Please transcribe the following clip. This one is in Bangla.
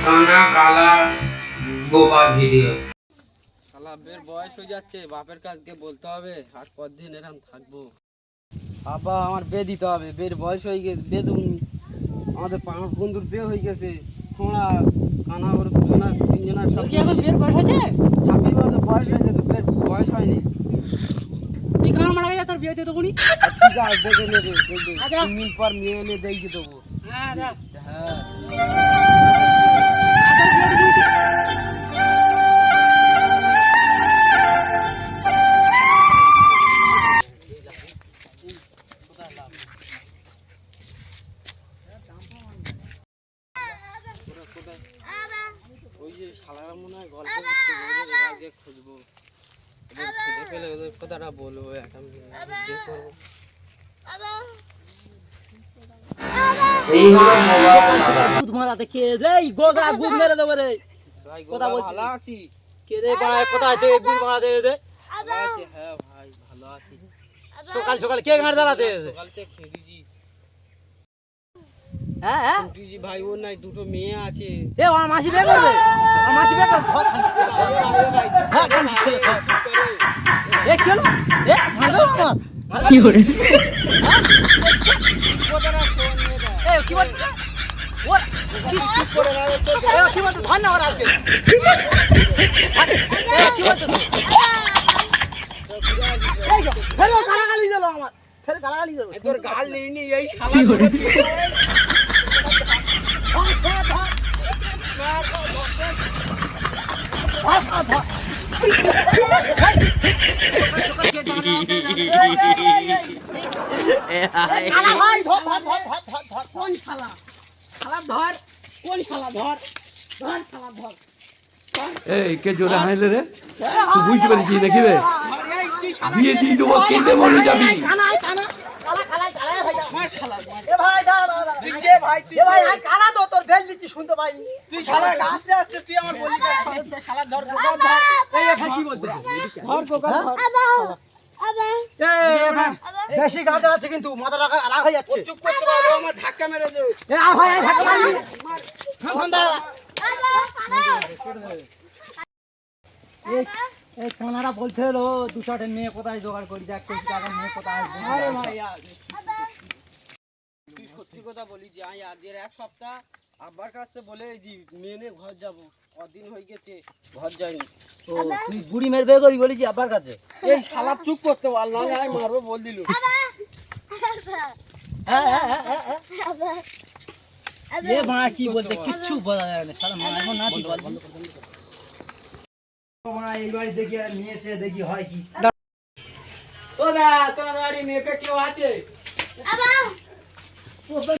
কানা কালা বোবা ভিডিও। শালা বের বয়স হয়ে যাচ্ছে, বাপের কাছকে বলতে হবে আর কতদিন এরকম থাকবো। আব্বা আমার বে দিতে হবে, বের বয়স হয়ে গেছে, বেদুন আমাদের পাঁচ বন্ধুর বে হয়ে গেছে। খোঁড়া কানা ওর তিনজনের সব কি এখন বের বয়স হয়েছে? 26 বছর বয়স হয়ে গেছে, বের বয়স হয়নি। তুই কার মারা গেছে তোর বিয়ে দিয়ে দেবো নি? ঠিক আছে দেখে নেবে, দেখবে আচ্ছা। 3 দিন পর মেয়ে এনে দেখে দেবো। হ্যাঁ যা। হ্যাঁ তোর বিয়ে দেবো নি? ওই যে শালারা মনে হয় গল্প করতে বলে, আগে খুঁজবো, ওদের খুঁজে পেলে ওদের কথাটা বলবো, একটা বিয়ে করবো। এই হলো মোবাইল দাদা। দুধ মারাতে কে রে? এই গোগা গুদ মেরে দেবো রে। ভাই কথা বলছি। ভালো আছি। কে রে ভাই, কোথায় থেকে গুদ মারাতে রে? ভালো আছি, হ্যাঁ ভাই ভালো আছি। সকাল সকাল কে গাড় জ্বালাতে এসে? সকাল থেকে খেলিজি হ্যাঁ হ্যাঁ। খেলিজি ভাই, ওর নাই দুটো মেয়ে আছে। এ আমার মাসি বিয়ে করবে? আমার মাসি বিয়ে করবে? ধর খান দিচ্ছে। ধর খান দিচ্ছে, ধর। এ কি হলো? এ মারবে আমার? কি করে? এ কি বলছিস? ওর এ কি বলছিস? ধর না ওর আজকে। এ কি বলছিস? এই যো, ফের ও গালাগালি দিলো আমার। ফের গালাগালি দিলো। তোর গাল নেই নি, এই শালা ধর, ধর, ধর। ধর, ধর, ধর। শালা ভাই, ধর, ধর, ধর, ধর, ধর, ধর। কোন শালা? শালা ধর। কোন শালা? ধর। ধর শালা ধর। এই কে জোরে হাসলে রে? তুই বুঝতে পারছিস নাকি রে? বিয়ে দিয়ে দেবো, কেঁদে মরে যাবি। কানাই, কানা। কালা, কালাই, কালাই ভাই যা। মার শালা, মার। এ ভাই দাঁড়া, দাঁড়া, দাঁড়া। এ ভাই, আয় কালা তো, তোর বেল দিচ্ছি, শুনতে পাইনি। তুই শালা আস্তে আস্তে তুই আমার বলি শালা ধর গোগাল ধর। এই এখানে কি বলছিস? ধর গোগাল ধর। এ ভাই, বেশি গাল চালাচ্ছে কিন্তু, মাথা রাখা রাগ হয়ে যাচ্ছে। চুপ করতে পারো, আমার ধাক্কা মেরে দে। এ আয় ভাই, আয় ধাক্কা মারবি। থাম, দাঁড়া। এই কানারা বলছে হলো 200 মেয়ে কোথায় জোগাড় করি, দেখ 20 টাকা মেয়ে কোথায় আসবে। আরে ভাই তুই সত্যি কথা বলি যে আমি আজকের এক সপ্তাহ আব্বার কাছে বলে যে মেয়ে নিয়ে ঘর যাবো, কদিন হয়ে গেছে ঘর যাইনি। ও, তুই বুড়ি মেরে বের করি বলেছি আব্বার কাছে। এই শালা চুপ করতে পারল না, আমি মারবো বল দিল। হ্যাঁ হ্যাঁ হ্যাঁ হ্যাঁ এ মা কি বলতে কিচ্ছু বলা যায় না, শালা মা এখন নাতি বল। মা এই বাড়ি দেখি আর নিয়েছে, দেখি হয় কি। ও দা তোমার বাড়ি মেয়ে কেউ আছে?